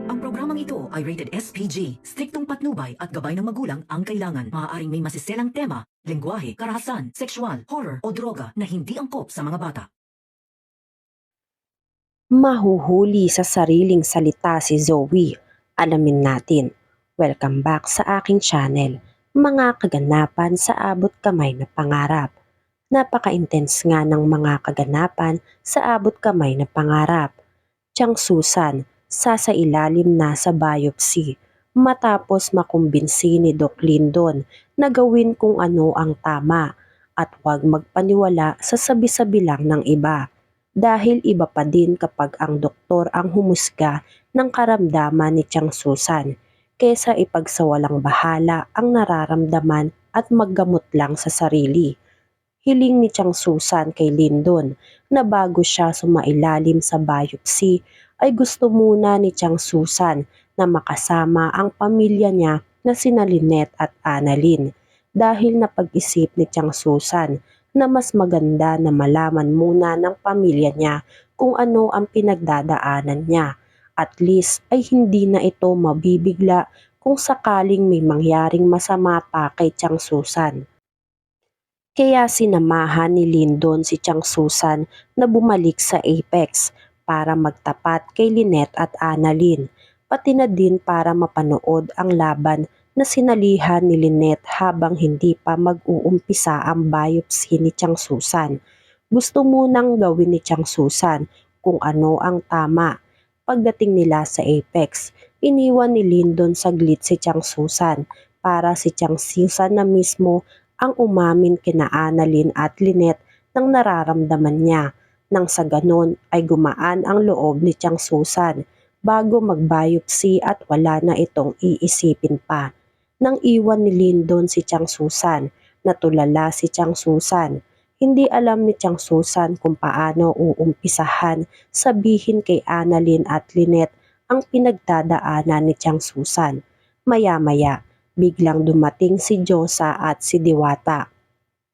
Ang programang ito ay rated SPG. Striktong patnubay at gabay ng magulang ang kailangan. Maaaring may masiselang tema, lengguwahe, karahasan, sexual, horror o droga na hindi angkop sa mga bata. Mahuhuli sa sariling salita si Zoe. Alamin natin. Welcome back sa aking channel. Mga kaganapan sa abot kamay na pangarap. Napaka-intense nga ng mga kaganapan sa abot kamay na pangarap. Chang Susan, sasailalim na sa biopsy matapos makumbinsi ni Doc Lindon na gawin kung ano ang tama at huwag magpaniwala sa sabi-sabi lang ng iba. Dahil iba pa din kapag ang doktor ang humusga ng karamdaman ni Chang Susan kesa ipagsawalang bahala ang nararamdaman at maggamot lang sa sarili. Hiling ni Chang Susan kay Lindon na bago siya sumailalim sa biopsy ay gusto muna ni Chang Susan na makasama ang pamilya niya na sina Lynette at Annalyn dahil napag-isip ni Chang Susan na mas maganda na malaman muna ng pamilya niya kung ano ang pinagdadaanan niya. At least ay hindi na ito mabibigla kung sakaling may mangyaring masama pa kay Chang Susan. Kaya sinamahan ni Lindon si Chang Susan na bumalik sa Apex para magtapat kay Lynette at Annalyn, pati na din para mapanood ang laban na sinalihan ni Lynette habang hindi pa mag-uumpisa ang biopsy ni Chang Susan. Gusto munang gawin ni Chang Susan kung ano ang tama. Pagdating nila sa Apex, iniwan ni Lindon saglit si Chang Susan para si Chang Susan na mismo ang umamin kina Annalyn at Lynette ng nararamdaman niya nang sa ganon ay gumaan ang loob ni Chang Susan bago mag-biopsy at wala na itong iisipin pa. Nang iwan ni Lindon si Chang Susan, natulala si Chang Susan. Hindi alam ni Chang Susan kung paano uumpisahan sabihin kay Annalyn at Lynette ang pinagdadaanan ni Chang Susan. Maya-maya, biglang dumating si Josa at si Diwata.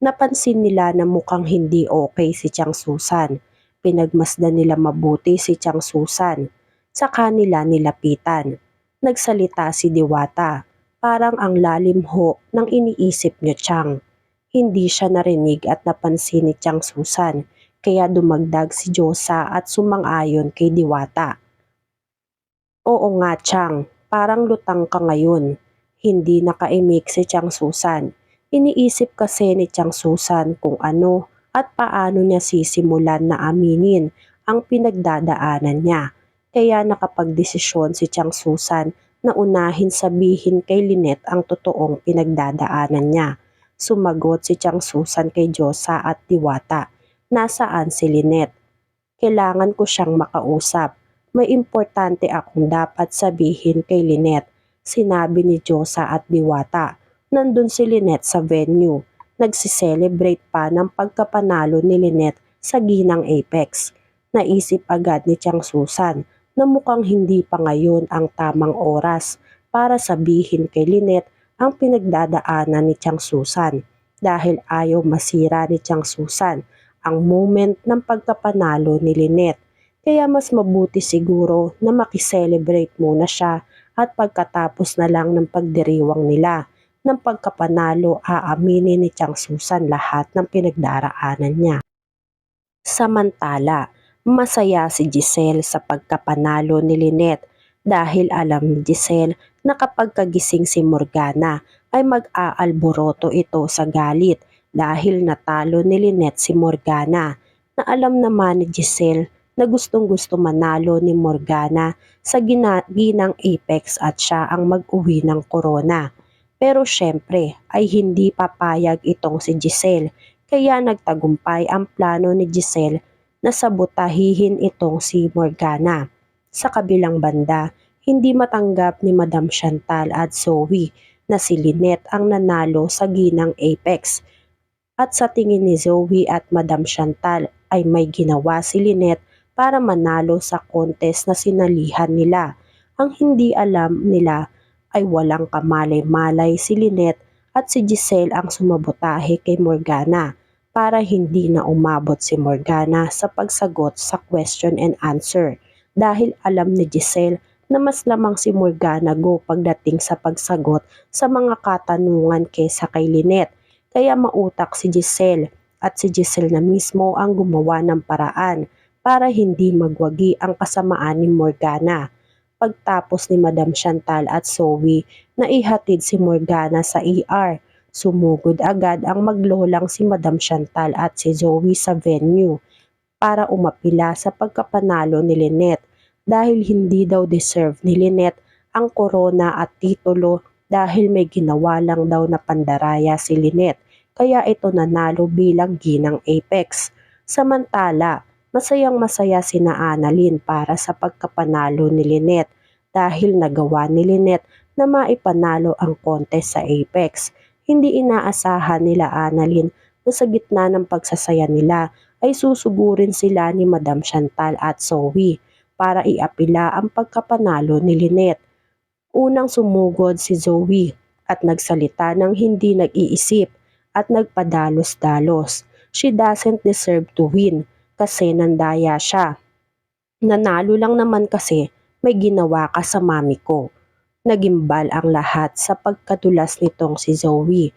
Napansin nila na mukhang hindi okay si Chang Susan. Pinagmasdan nila mabuti si Chang Susan. Sa kanila nilapitan. Nagsalita si Diwata. Parang ang lalim ho ng iniisip niya Chang. Hindi siya narinig at napansin ni Chang Susan. Kaya dumagdag si Josa at sumang-ayon kay Diwata. Oo nga Chang, parang lutang ka ngayon. Hindi nakaimik si Chang Susan. Iniisip kasi ni Chang Susan kung ano at paano niya sisimulan na aminin ang pinagdadaanan niya. Kaya nakapagdesisyon si Chang Susan na unahin sabihin kay Lynette ang totoong pinagdadaanan niya. Sumagot si Chang Susan kay Josa at Diwata. Nasaan si Lynette? Kailangan ko siyang makausap. May importante akong dapat sabihin kay Lynette. Sinabi ni Josa at Diwata. Nandun si Lynette sa venue. Nagsiselebrate pa ng pagkapanalo ni Lynette sa ginang Apex. Naisip agad ni Chang Susan na mukhang hindi pa ngayon ang tamang oras para sabihin kay Lynette ang pinagdadaanan ni Chang Susan dahil ayaw masira ni Chang Susan ang moment ng pagkapanalo ni Lynette. Kaya mas mabuti siguro na makiselebrate muna siya at pagkatapos na lang ng pagdiriwang nila ng pagkapanalo aaminin ni Chang Susan lahat ng pinagdaraanan niya. Samantala, masaya si Giselle sa pagkapanalo ni Lynette dahil alam ni Giselle na kapag kagising si Morgana ay mag-aalboroto ito sa galit dahil natalo ni Lynette si Morgana na alam naman ni Giselle na gustong-gusto manalo ni Morgana sa ginang Apex at siya ang mag-uwi ng corona. Pero syempre ay hindi papayag itong si Giselle kaya nagtagumpay ang plano ni Giselle na sabotahihin itong si Morgana. Sa kabilang banda, hindi matanggap ni Madam Chantal at Zoe na si Lynette ang nanalo sa ginang Apex. At sa tingin ni Zoe at Madam Chantal ay may ginawa si Lynette para manalo sa contest na sinalihan nila. Ang hindi alam nila ay walang kamalay-malay si Lynette at si Giselle ang sumabotahe kay Morgana para hindi na umabot si Morgana sa pagsagot sa question and answer. dahil alam ni Giselle na mas lamang si Morgana Go pagdating sa pagsagot sa mga katanungan kaysa kay Lynette. Kaya mautak si Giselle at si Giselle na mismo ang gumawa ng paraan para hindi magwagi ang kasamaan ni Morgana. Pagtapos ni Madam Chantal at Zoe na ihatid si Morgana sa ER, sumugod agad ang maglolang si Madam Chantal at si Zoe sa venue para umapila sa pagkapanalo ni Lynette dahil hindi daw deserve ni Lynette ang korona at titulo dahil may ginawa lang daw na pandaraya si Lynette kaya ito nanalo bilang ginang Apex. Samantala, masayang masaya sina Annalyn para sa pagkapanalo ni Lynette dahil nagawa ni Lynette na maipanalo ang contest sa Apex. Hindi inaasahan nila Annalyn na sa gitna ng pagsasaya nila ay susugurin sila ni Madam Chantal at Zoe para iapila ang pagkapanalo ni Lynette. Unang sumugod si Zoe at nagsalita ng hindi nag-iisip at nagpadalos-dalos. She doesn't deserve to win kasi nandaya siya. Nanalo lang naman kasi may ginawa ka sa mami ko. Nagimbal ang lahat sa pagkadulas nitong si Zoe.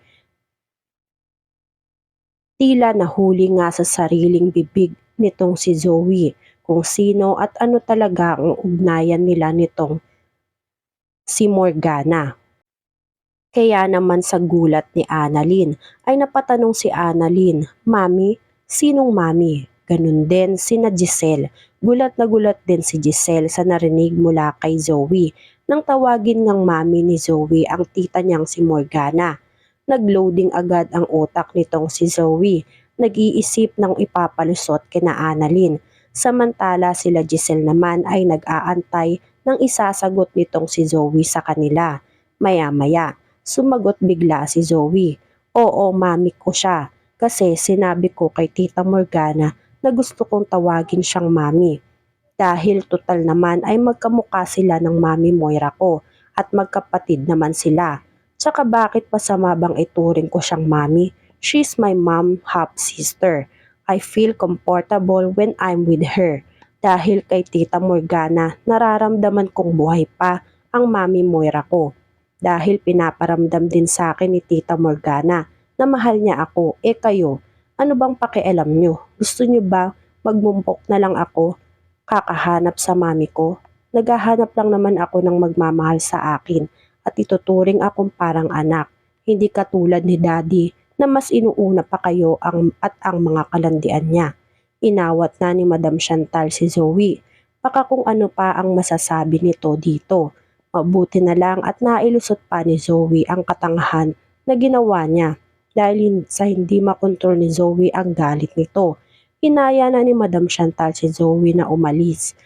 Tila nahuli nga sa sariling bibig nitong si Zoe kung sino at ano talaga ang ugnayan nila nitong si Morgana. Kaya naman sa gulat ni Annalyn ay napatanong si Annalyn, "Mami, sinong mami?" Ganun din sina Giselle. Gulat na gulat din si Giselle sa narinig mula kay Zoe nang tawagin ng mami ni Zoe ang tita niyang si Morgana. Nagloading agad ang utak nitong si Zoe. Nag-iisip ng ipapalusot kina Annalyn. Samantala sila Giselle naman ay nag-aantay ng isasagot nitong si Zoe sa kanila. Maya-maya, sumagot bigla si Zoe. "Oo, mami ko siya. Kasi sinabi ko kay Tita Morgana na gusto kong tawagin siyang mami. Dahil total naman ay magkamukha sila ng mami Moira ko at magkapatid naman sila. Tsaka bakit masama bang ituring ko siyang mami? She's my mom half-sister. I feel comfortable when I'm with her. Dahil kay Tita Morgana, nararamdaman kong buhay pa ang mami Moira ko. Dahil pinaparamdam din sa akin ni Tita Morgana na mahal niya ako. Kayo, ano bang pakialam nyo? Gusto nyo ba magmumpok na lang ako? Kakahanap sa mami ko? Naghahanap lang naman ako ng magmamahal sa akin at ituturing akong parang anak. Hindi katulad ni Daddy na mas inuuna pa kayo at ang mga kalandian niya." Inawat na ni Madam Chantal si Zoe. Baka kung ano pa ang masasabi nito dito. Mabuti na lang at nailusot pa ni Zoe ang katangahan na ginawa niya dahil sa hindi makontrol ni Zoe ang galit nito. Hinaya na ni Madam Chantal si Zoe na umalis.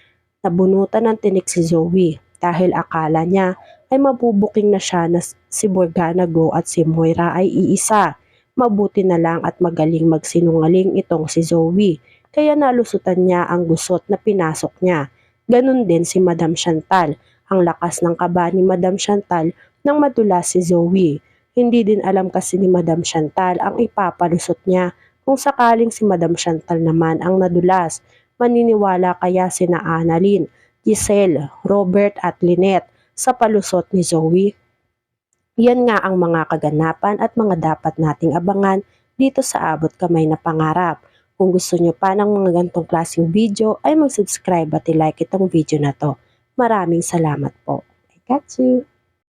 Nabunutan ng tinik si Zoe dahil akala niya ay mabubuking na siya na si Morgana Go at si Moira ay iisa. Mabuti na lang at magaling magsinungaling itong si Zoe kaya nalusutan niya ang gusot na pinasok niya. Ganun din si Madam Chantal. Ang lakas ng kaba ni Madam Chantal nang madulas si Zoe. Hindi din alam kasi ni Madam Chantal ang ipapalusot niya kung sakaling si Madam Chantal naman ang nadulas. Maniniwala kaya sina Annalyn, Giselle, Robert at Lynette sa palusot ni Zoe? Yan nga ang mga kaganapan at mga dapat nating abangan dito sa Abot Kamay na Pangarap. Kung gusto nyo pa ng mga gantong klaseng video ay mag-subscribe at i-like itong video na to. Maraming salamat po. I got you!